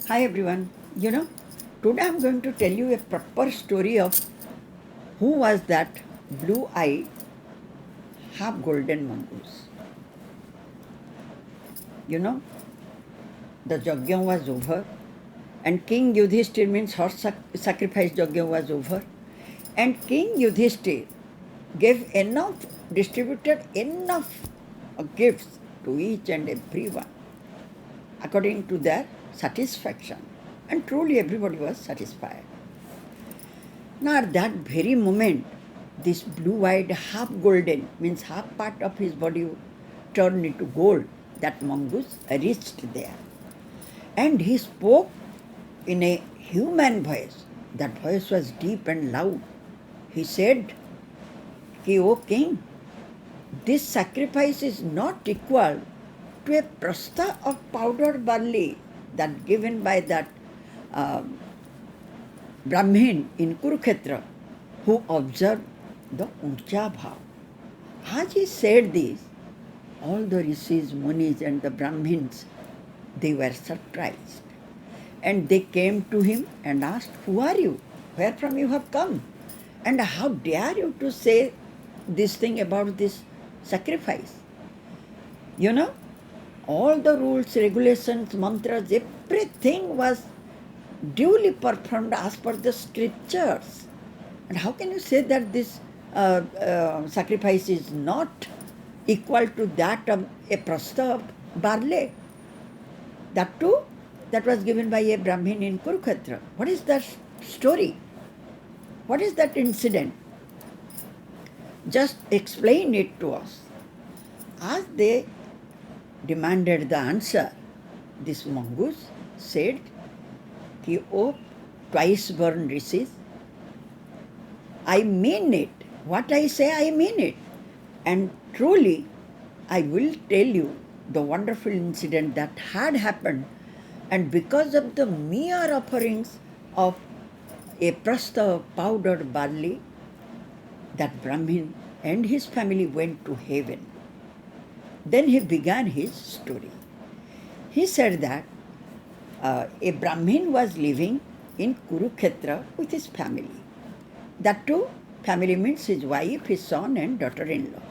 Hi everyone. Today I'm going to tell you a proper story of who was that blue-eyed, half golden mongoose. You know, the yajna was over, and King Yudhishthira means horse sacrifice yajna was over, and King Yudhishthira distributed enough gifts to each and everyone according to their satisfaction, and truly everybody was satisfied. Now, at that very moment, this blue-eyed, half golden, means half part of his body turned into gold, that mongoose reached there. And he spoke in a human voice. That voice was deep and loud. He said, O king, this sacrifice is not equal to a prasta of powdered barley that given by that Brahmin in Kurukshetra who observed the Uncha Bhav. As he said this, all the Rishis, Munis and the Brahmins, they were surprised. And they came to him and asked, who are you? Where from you have come? And how dare you to say this thing about this sacrifice? All the rules, regulations, mantras, everything was duly performed as per the scriptures. And how can you say that this sacrifice is not equal to that of a prasta of barley? That too, that was given by a Brahmin in Kurukshetra. What is that story? What is that incident? Just explain it to us. As they demanded the answer, this mongoose said, O twice born Rishis, I mean it. What I say, I mean it. And truly, I will tell you the wonderful incident that had happened. And because of the mere offerings of a prasta of powdered barley, that Brahmin and his family went to heaven. Then he began his story. He said that a Brahmin was living in Kurukshetra with his family. That too, family means his wife, his son and daughter-in-law.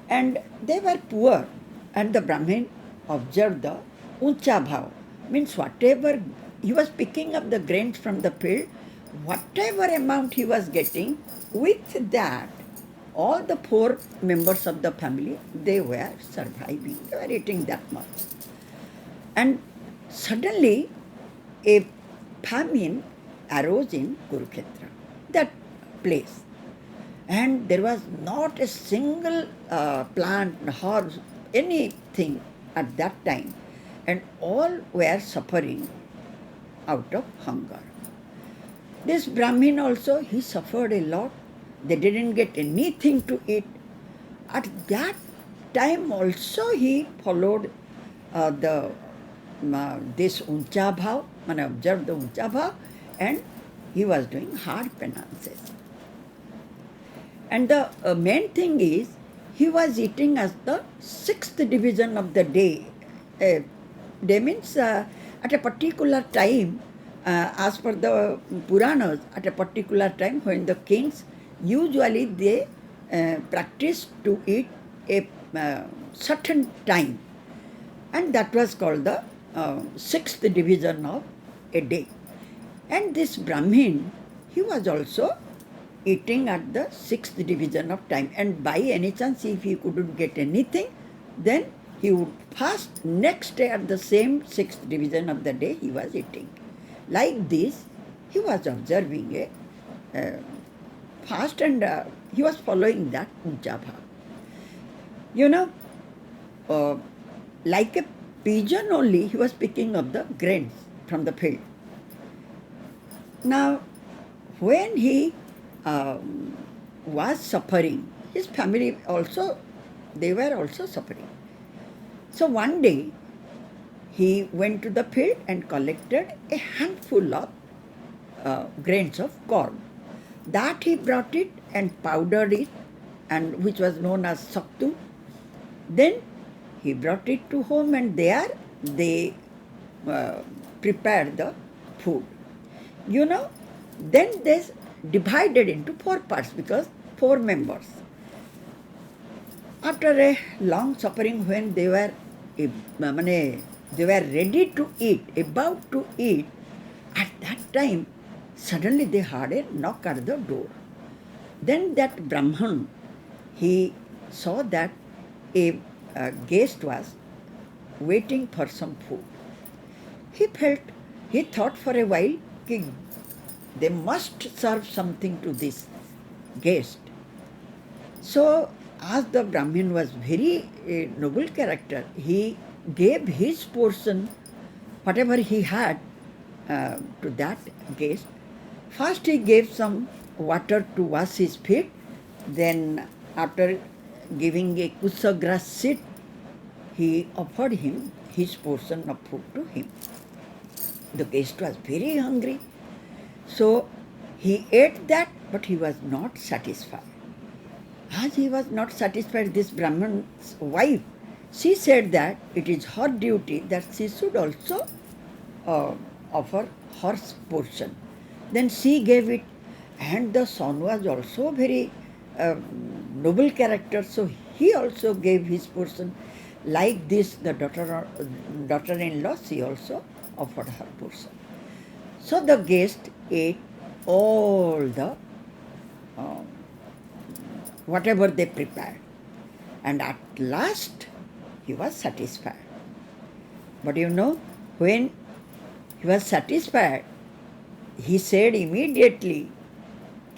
And they were poor, and the Brahmin observed the Uncha Bhav, means whatever he was picking up the grains from the field, whatever amount he was getting, with that, all the four members of the family, they were surviving, they were eating that much. And suddenly, a famine arose in Kurukshetra, that place. And there was not a single plant, horse, anything at that time. And all were suffering out of hunger. This Brahmin also, he suffered a lot. They didn't get anything to eat. At that time also he followed this Uncha Bhav, and observed the Uncha Bhav, and he was doing hard penances. And the main thing is, he was eating as the sixth division of the day. Day means at a particular time, as per the Puranas, at a particular time when the kings, usually they practice to eat a certain time. And that was called the sixth division of a day. And this Brahmin, he was also eating at the sixth division of time. And by any chance, if he couldn't get anything, then he would fast next day at the same sixth division of the day he was eating. Like this, he was observing a fast, and he was following that Uncha Bhav. Like a pigeon only, he was picking up the grains from the field. Now, when he was suffering, his family also, they were also suffering. So one day, he went to the field and collected a handful of grains of corn. That he brought it and powdered it, and which was known as sattu. Then he brought it to home, and there they prepare the food. You know, then they divided into 4 parts because 4 members. After a long suffering, when they were ready to eat, about to eat, at that time, suddenly they heard a knock at the door. Then that Brahman, he saw that a guest was waiting for some food. He thought for a while, they must serve something to this guest. So, as the Brahmin was very noble character, he gave his portion, whatever he had, to that guest. First he gave some water to wash his feet, then after giving a kusa grass seed, he offered him his portion of food to him. The guest was very hungry, so he ate that, but he was not satisfied. As he was not satisfied, this Brahman's wife, she said that it is her duty that she should also offer her portion. Then she gave it, and the son was also very noble character, so he also gave his portion. Like this, the daughter-in-law, she also offered her portion. So the guest ate all the whatever they prepared, and at last he was satisfied. But you know, when he was satisfied, he said immediately,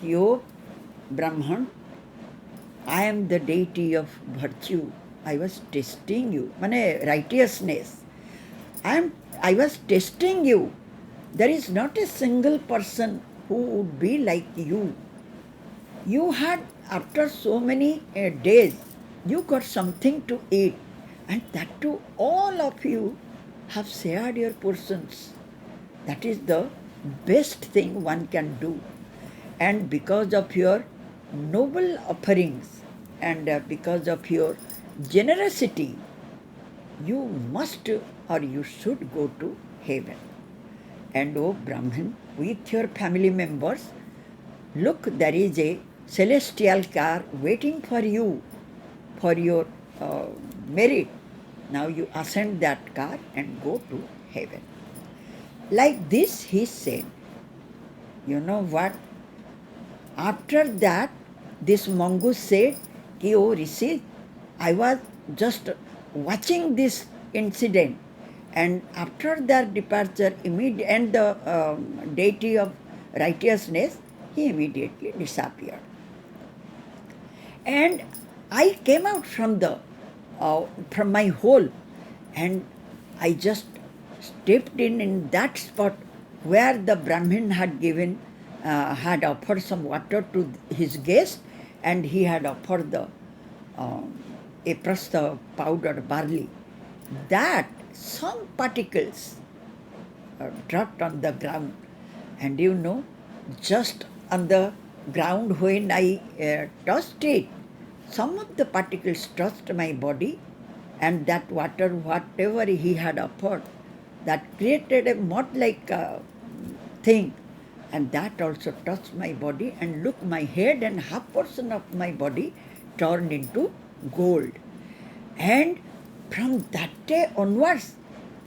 "O Brahman, I am the deity of virtue. I was testing you, righteousness. I was testing you. There is not a single person who would be like you. You had, after so many days, you got something to eat, and that too, all of you have shared your portions. That is the best thing one can do. And because of your noble offerings and because of your generosity, you must or you should go to heaven. And O Brahman, with your family members, look, there is a celestial car waiting for you for your merit. Now you ascend that car and go to heaven." Like this he said. You know what? After that, this mongoose said, "O Rishis, I was just watching this incident, and after their departure, and the deity of righteousness, he immediately disappeared. And I came out from my hole, and I just stepped in that spot where the Brahmin had offered some water to his guest, and he had offered a prastha powdered barley. That some particles dropped on the ground, and you know, just on the ground when I touched it, some of the particles touched my body, and that water, whatever he had offered, that created a mud-like thing, and that also touched my body, and look, my head and half portion of my body turned into gold. And from that day onwards,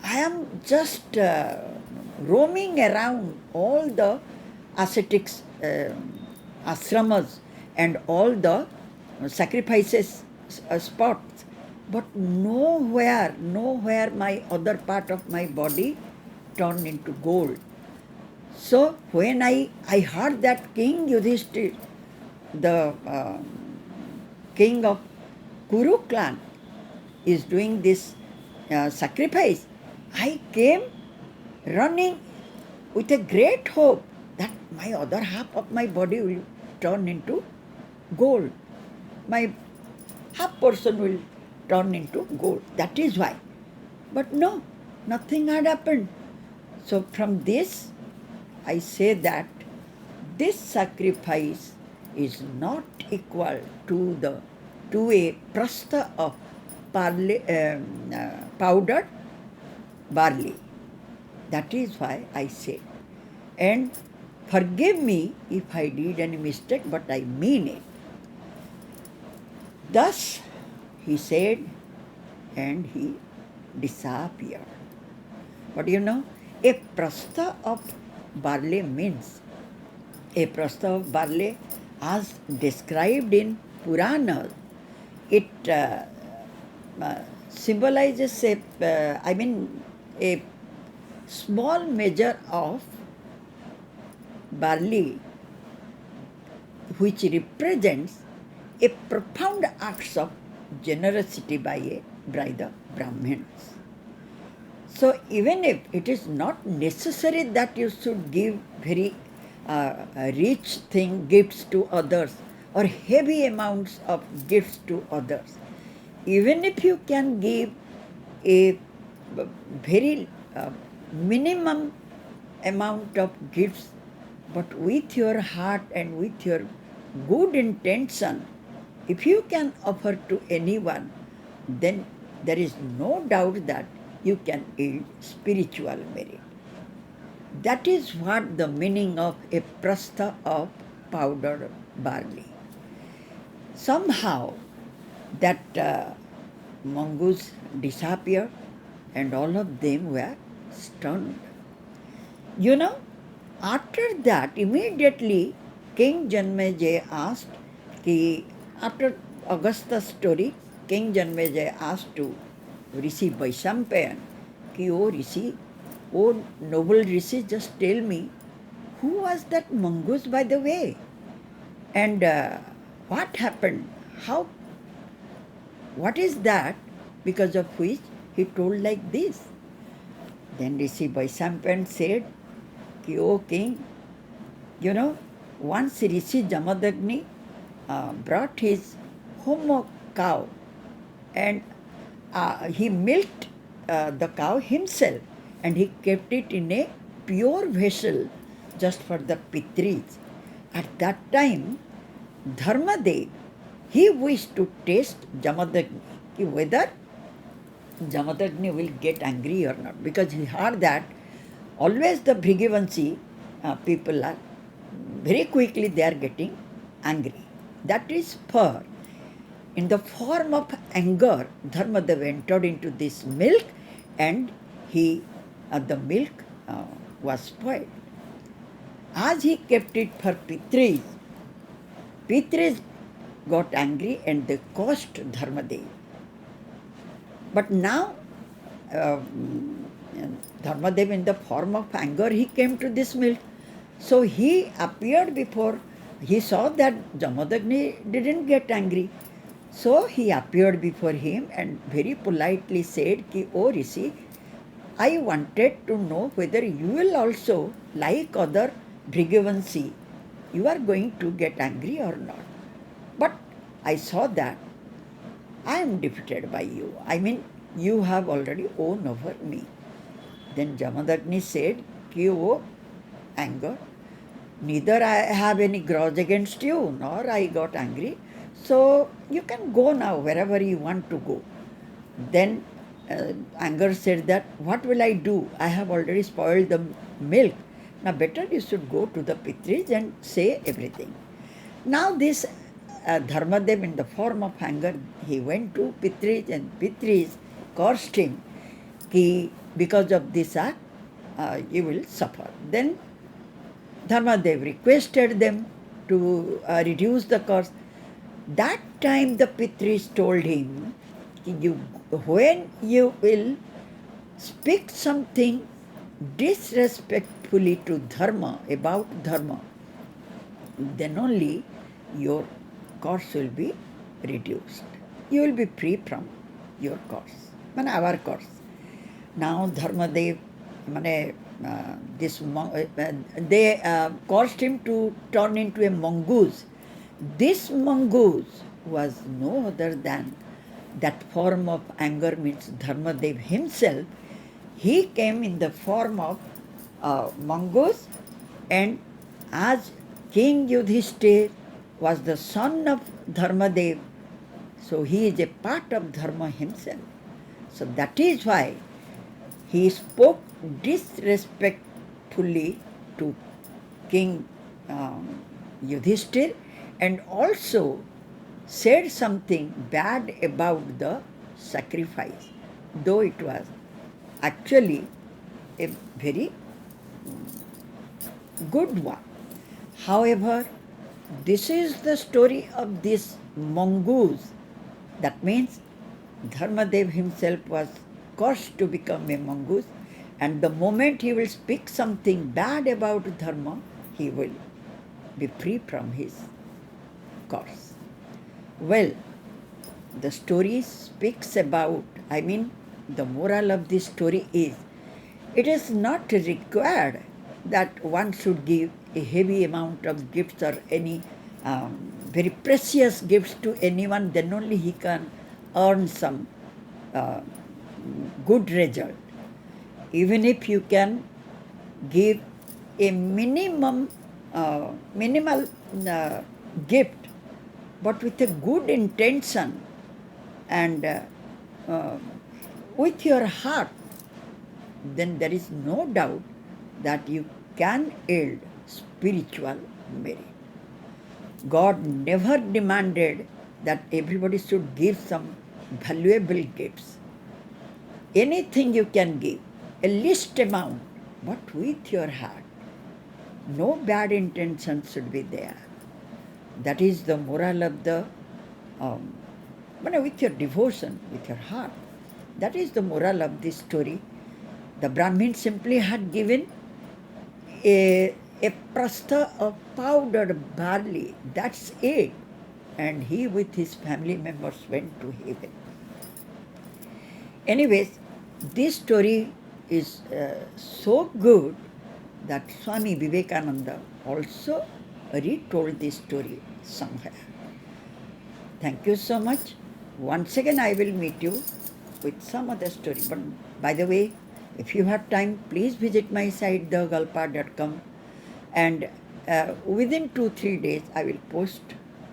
I am just roaming around all the ascetics, ashramas, and all the sacrifices spots, but nowhere my other part of my body turned into gold. So when I heard that King Yudhishthira, the king of Kuru clan, is doing this sacrifice, I came running with a great hope that my other half of my body will turn into gold. My half portion will turn into gold. That is why. But no, nothing had happened. So from this, I say that this sacrifice is not equal to a prastha of powdered barley. That is why I said. And forgive me if I did any mistake, but I mean it. Thus he said, and he disappeared. But a prastha of barley means a prastha of barley, as described in Puranas, it symbolizes a small measure of barley, which represents a profound act of generosity by the Brahmanas. So even if it is not necessary that you should give very rich gifts to others or heavy amounts of gifts to others, even if you can give a very minimum amount of gifts, but with your heart and with your good intention, if you can offer to anyone, then there is no doubt that you can yield spiritual merit. That is what the meaning of a prastha of powdered barley. Somehow that mongoose disappeared and all of them were stunned. After that, immediately King Janmejaya asked, after Augusta's story, King Janmejaya asked to Rishi Vaishampayan, "O Rishi, O noble Rishi, just tell me, who was that mongoose by the way? And what happened? What is that?" Because of which he told like this. Then Rishi Vaishampayan said, "O king, once Rishi Jamadagni brought his homo cow and he milked the cow himself and he kept it in a pure vessel just for the Pitris. At that time, Dharmadev, he wished to test Jamadagni, whether Jamadagni will get angry or not, because he heard that always the Bhrigivanshi people are very quickly they are getting angry. That is spur. In the form of anger, Dharmadeva entered into this milk and the milk was spoiled. As he kept it for Pitris got angry and they cursed Dharmadeva. But now Dharmadeva, in the form of anger, he came to this milk. So he appeared before, he saw that Jamadagni didn't get angry. So he appeared before him and very politely said, "O Rishi, I wanted to know whether you will also, like other Bhrigivanshi, you are going to get angry or not. But I saw that I am defeated by you. I mean, you have already won over me." Then Jamadagni said, "O anger, neither I have any grudge against you, nor I got angry. So you can go now wherever you want to go." Then anger said that, "What will I do? I have already spoiled the milk. Now better you should go to the Pitris and say everything." Now this Dharmadev, in the form of anger, he went to Pitris and Pitris cursed him, because of this act you will suffer. Then Dharmadev requested them to reduce the curse. That time the Pitris told him, when you will speak something disrespectfully to Dharma, about Dharma, then only your curse will be reduced. You will be free from your curse, our curse. Now Dharmadev, they caused him to turn into a mongoose. This mongoose was no other than that form of anger, means Dharmadev himself. He came in the form of mongoose, and as King Yudhishthira was the son of Dharmadev, so he is a part of Dharma himself. So that is why He spoke disrespectfully to King Yudhishthira and also said something bad about the sacrifice, though it was actually a very good one. However, this is the story of this mongoose. That means Dharmadev himself was cursed to become a mongoose, and the moment he will speak something bad about Dharma, he will be free from his curse. Well, the story speaks about, the moral of this story is it is not required that one should give a heavy amount of gifts or any very precious gifts to anyone, then only he can earn some uh, good result. Even if you can give a minimal gift, but with a good intention and uh, with your heart, then there is no doubt that you can yield spiritual merit. God never demanded that everybody should give some valuable gifts. Anything you can give, a least amount, but with your heart. No bad intention should be there. That is the moral of the, with your devotion, with your heart. That is the moral of this story. The Brahmin simply had given a prastha of powdered barley. That's it. And he with his family members went to heaven. Anyways, this story is so good that Swami Vivekananda also retold this story somewhere. Thank you so much. Once again, I will meet you with some other story. But by the way, if you have time, please visit my site thegalpa.com, and within 2-3 days, I will post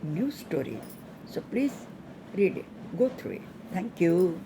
new stories. So please read it, go through it. Thank you.